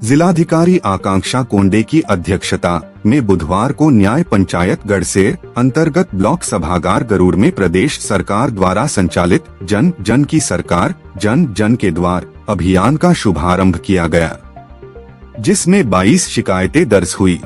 जिलाधिकारी आकांक्षा कोंडे की अध्यक्षता में बुधवार को न्याय पंचायत गढ़सेर अंतर्गत ब्लॉक सभागार गरुड़ में प्रदेश सरकार द्वारा संचालित जन जन की सरकार जन जन के द्वार अभियान का शुभारंभ किया गया, जिसमें 22 शिकायतें दर्ज हुई।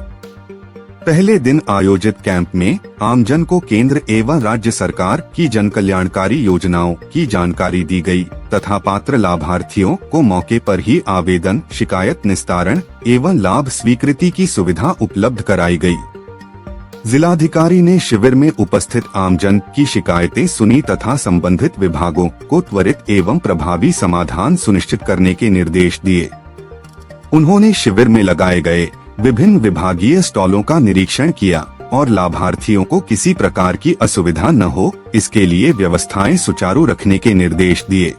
पहले दिन आयोजित कैंप में आमजन को केंद्र एवं राज्य सरकार की जन कल्याणकारी योजनाओं की जानकारी दी गई तथा पात्र लाभार्थियों को मौके पर ही आवेदन, शिकायत निस्तारण एवं लाभ स्वीकृति की सुविधा उपलब्ध कराई गई। जिलाधिकारी ने शिविर में उपस्थित आमजन की शिकायतें सुनी तथा संबंधित विभागों को त्वरित एवं प्रभावी समाधान सुनिश्चित करने के निर्देश दिए। उन्होंने शिविर में लगाए गए विभिन्न विभागीय स्टॉलों का निरीक्षण किया और लाभार्थियों को किसी प्रकार की असुविधा न हो, इसके लिए व्यवस्थाएं सुचारू रखने के निर्देश दिए।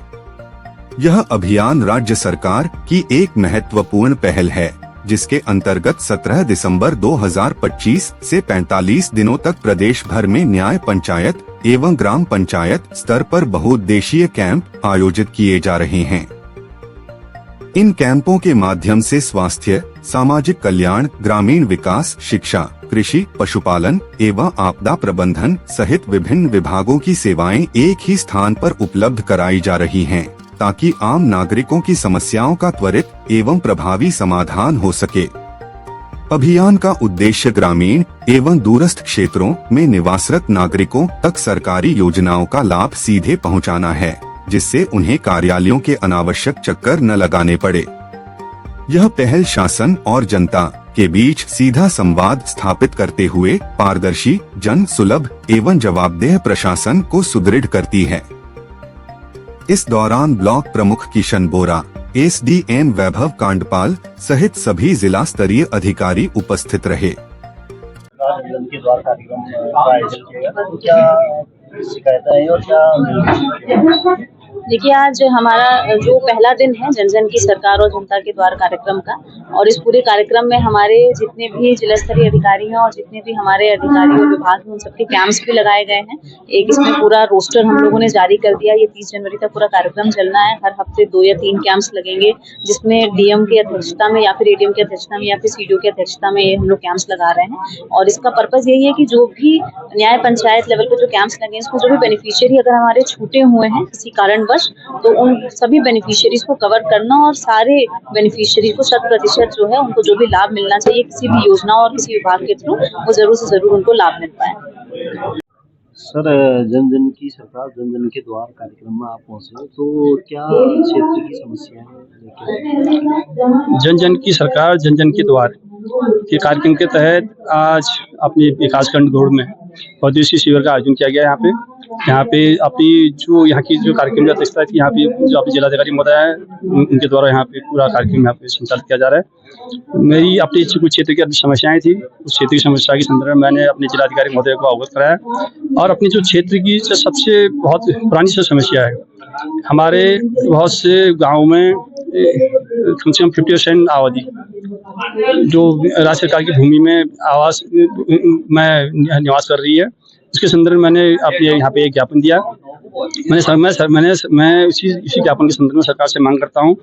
यह अभियान राज्य सरकार की एक महत्वपूर्ण पहल है, जिसके अंतर्गत 17 दिसंबर 2025 से 45 दिनों तक प्रदेश भर में न्याय पंचायत एवं ग्राम पंचायत स्तर पर बहुउद्देशीय कैंप आयोजित किए जा रहे हैं। इन कैंपों के माध्यम से स्वास्थ्य, सामाजिक कल्याण, ग्रामीण विकास, शिक्षा, कृषि, पशुपालन एवं आपदा प्रबंधन सहित विभिन्न विभागों की सेवाएं एक ही स्थान पर उपलब्ध कराई जा रही हैं, ताकि आम नागरिकों की समस्याओं का त्वरित एवं प्रभावी समाधान हो सके। अभियान का उद्देश्य ग्रामीण एवं दूरस्थ क्षेत्रों में निवासरत नागरिकों तक सरकारी योजनाओं का लाभ सीधे पहुंचाना है, जिससे उन्हें कार्यालयों के अनावश्यक चक्कर न लगाने पड़े। यह पहल शासन और जनता के बीच सीधा संवाद स्थापित करते हुए पारदर्शी, जन सुलभ एवं जवाबदेह प्रशासन को सुदृढ़ करती है। इस दौरान ब्लॉक प्रमुख किशन बोरा, एसडीएम वैभव कांडपाल सहित सभी जिला स्तरीय अधिकारी उपस्थित रहे। के द्वार कार्यक्रम का आयोजन किया गया, तो क्या शिकायतें आई और क्या? देखिए, आज हमारा जो पहला दिन है जन जन की सरकार और जनता के द्वार कार्यक्रम का, और इस पूरे कार्यक्रम में हमारे जितने भी जिला स्तरीय अधिकारी हैं और जितने भी हमारे अधिकारी और विभाग हैं, उन सबके कैंप्स भी लगाए गए हैं। एक इसमें पूरा रोस्टर हम लोगों ने जारी कर दिया। ये 30 जनवरी तक पूरा कार्यक्रम चलना है। हर हफ्ते 2 या 3 कैंप्स लगेंगे, जिसमें डीएम की अध्यक्षता में या फिर एडीएम की अध्यक्षता में या फिर सीडीओ की अध्यक्षता में ये हम लोग कैंप्स लगा रहे हैं। और इसका पर्पज यही है कि जो भी न्याय पंचायत लेवल पे जो कैंप्स लगे, इसमें जो भी बेनिफिशियरी अगर हमारे छूटे हुए हैं किसी कारणवश, तो उन सभी बेनिफिशियरीज को कवर करना और सारे बेनिफिशियरी को 100% जो है उनको जो भी लाभ मिलना चाहिए किसी भी योजना और किसी विभाग के थ्रू, वो जरूर से जरूर उनको लाभ मिल पाए। सर, जन जन की सरकार जन जन के द्वार कार्यक्रम में आप पहुंचे, तो क्या क्षेत्र की समस्याएं हैं? जन जन की सरकार जन जन के द्वार के कार्यक्रम के तहत आज अपने विकासखंड गौड़ में बहुउद्देशीय शिविर का आयोजन किया गया। यहाँ पे अपनी जो यहाँ की जो कार्यक्रम की अध्यक्षता थी, यहाँ पे जो अपने जिलाधिकारी महोदय हैं, उनके द्वारा यहाँ पे पूरा कार्यक्रम यहाँ पे संचालित किया जा रहा है। मेरी अपनी कुछ क्षेत्र की समस्याएं थी, उस क्षेत्र की समस्या के संदर्भ में मैंने अपने जिलाधिकारी महोदय को अवगत कराया। और अपनी जो क्षेत्र की जो सबसे बहुत पुरानी सी समस्या है, हमारे बहुत से गाँव में कम से कम 50% आबादी जो राज्य सरकार की भूमि में आवास में निवास कर रही है, उसके संदर्भ में मैंने अपने यहाँ पे एक ज्ञापन दिया। मैं इसी ज्ञापन के संदर्भ में सरकार से मांग करता हूँ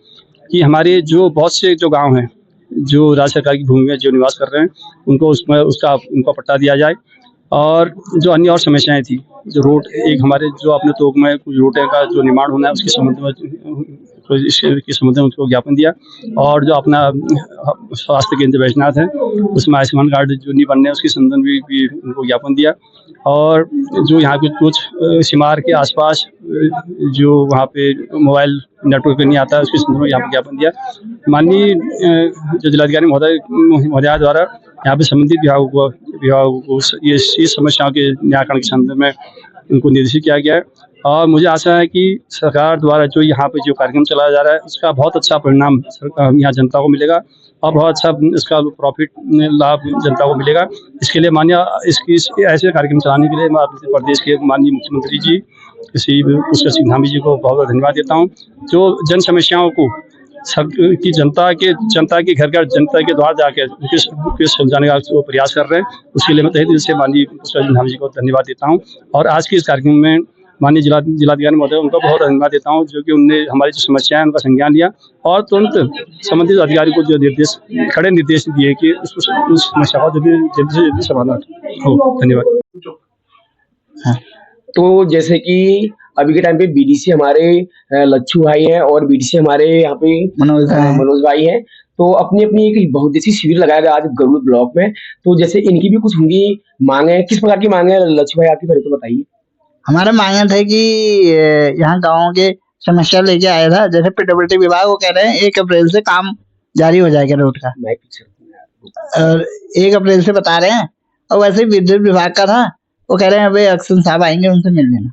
कि हमारे जो बहुत से जो गांव हैं जो राज्य सरकार की भूमि में जो निवास कर रहे हैं, उनको उसमें उनका पट्टा दिया जाए। और जो अन्य और समस्याएं थी, जो रोड, एक हमारे जो अपने तोक में कुछ रोड का जो निर्माण होना है, उसके संबंध में उनको ज्ञापन दिया। और जो अपना स्वास्थ्य केंद्र वैजनाथ है, उसमें आयुष्मान कार्ड जो नहीं बनने, उसके संबंध में भी उनको ज्ञापन दिया। और जो यहाँ पे कुछ सिमार के आसपास जो वहाँ पे मोबाइल नेटवर्क नहीं आता है, उसके संदर्भ में यहाँ पे ज्ञापन दिया। माननीय जो जिलाधिकारी महोदया द्वारा यहाँ पे संबंधित विभागों को ये समस्याओं के निराकरण के संदर्भ में उनको निर्देशित किया गया है। और मुझे आशा है कि सरकार द्वारा जो यहाँ पे जो कार्यक्रम चलाया जा रहा है, उसका बहुत अच्छा परिणाम यहाँ जनता को मिलेगा और बहुत अच्छा इसका प्रॉफिट लाभ जनता को मिलेगा। इसके लिए ऐसे कार्यक्रम चलाने के लिए मैं अपने प्रदेश के माननीय मुख्यमंत्री जी श्री पुष्कर सिंह धामी जी को बहुत बहुत धन्यवाद देता हूँ, जो जन समस्याओं को की जनता के घर घर, जनता के द्वार जाकर उनके सुलझाने का जो प्रयास कर रहे हैं, उसके लिए मैं तहे दिल से माननीय पुष्कर सिंह धामी जी को धन्यवाद देता हूँ। और आज के इस कार्यक्रम में माननीय जिलाधिकारी महोदय उनका बहुत धन्यवाद देता हूँ, जो कि उनने हमारी जो समस्या है उनका संज्ञान लिया और तुरंत संबंधित अधिकारी को जो कड़े निर्देश दिए कि उस समस्या का जल्दी से जल्दी समाधान हो। धन्यवाद। हाँ। तो जैसे कि अभी के टाइम पे बीडीसी हमारे लच्छू भाई हैं और बीडीसी हमारे यहाँ पे मनोज भाई हैं, तो अपनी अपनी एक बहुउद्देशीय शिविर लगाया गया आज गरुड़ ब्लॉक में। तो जैसे इनकी भी कुछ होंगी मांगे, किस प्रकार की मांगे लच्छू भाई आपकी, पहले तो बताइए। हमारा मांगे थे कि यहाँ गाँव के समस्या लेके आया था, जैसे पीडब्ल्यूडी विभाग वो कह रहे हैं 1 अप्रैल से काम जारी हो जाएगा रोड का, और 1 अप्रैल से बता रहे हैं। और वैसे विद्युत विभाग का था, वो कह रहे हैं अभी एक्शन साहब आएंगे उनसे मिल लेना।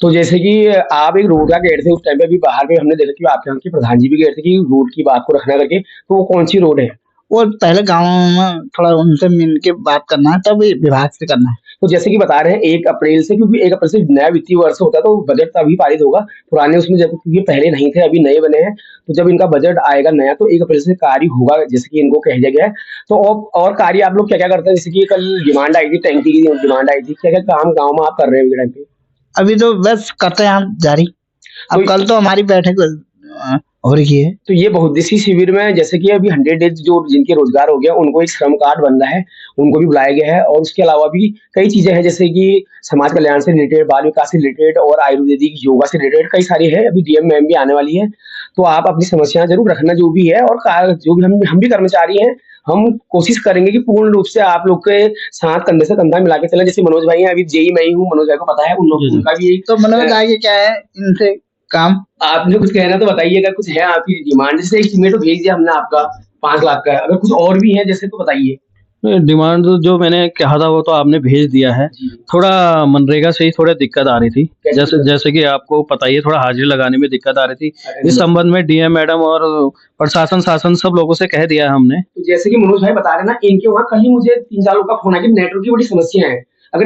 तो जैसे कि आप एक रोड का कह रहे थे उस टाइम पे, अभी बाहर में हमने देखा कि आपके यहाँ के प्रधान जी भी कह रहे थे कि रोड की बात को रखना करके, तो वो कौन सी रोड है? वो पहले गाँव में थोड़ा उनसे मिल के बात करना है, तब विभाग से करना है। तो जैसे कि बता रहे हैं 1 अप्रैल से, क्योंकि 1 अप्रैल से नया वित्तीय वर्ष होता है तो बजट तभी पारित होगा, पुराने उसमें जब क्योंकि पहले नहीं थे अभी नए बने हैं, तो जब इनका बजट आएगा नया तो 1 अप्रैल से कार्य होगा जैसे कि इनको कह दिया गया है। तो और कार्य आप लोग क्या क्या करते हैं? जैसे कि कल डिमांड आई थी, टैंकी की डिमांड आई थी, क्या क्या काम गाँव में आप कर रहे हैं अभी टाइम पे? अभी तो बस करते हैं हम जारी। अब कल तो हमारी बैठक हो रही है। तो ये बहुउद्देशीय शिविर में जैसे कि अभी 100 डेज जो जिनके रोजगार हो गया उनको एक श्रम कार्ड बन रहा है, उनको भी बुलाया गया है। और उसके अलावा भी कई चीजें हैं जैसे कि समाज कल्याण से रिलेटेड, बाल विकास से रिलेटेड और आयुर्वेदिक योगा से रिलेटेड कई सारी है। अभी डीएम मैम भी आने वाली है, तो आप अपनी समस्याएं जरूर रखना जो भी है। और जो भी हम भी कर्मचारी हैं, हम कोशिश करेंगे कि पूर्ण रूप से आप लोग के साथ कंधे से कंधा मिला के चले। जैसे मनोज भाई हैं, अभी जेई मैं ही हूँ, मनोज भाई को पता है, उनका भी तो मनोज भाई क्या है इनसे काम? आपने कुछ कहना तो बताइए, अगर कुछ है आपकी डिमांड। जैसे एस्टीमेट भेज दिया हमने आपका 5 लाख का, अगर कुछ और भी है जैसे तो बताइए। डिमांड जो मैंने कहा था वो तो आपने भेज दिया है। थोड़ा मनरेगा से ही थोड़ा दिक्कत आ रही थी, जैसे कि आपको पता ही है, थोड़ा हाजिरी लगाने में दिक्कत आ रही थी। इस संबंध में डीएम मैडम और प्रशासन शासन सब लोगों से कह दिया है हमने। तो जैसे कि मनोज भाई बता रहे ना, इनके वहाँ कल ही मुझे 3-4 लोग का फोन आया कि नेटवर्क की बड़ी समस्या है।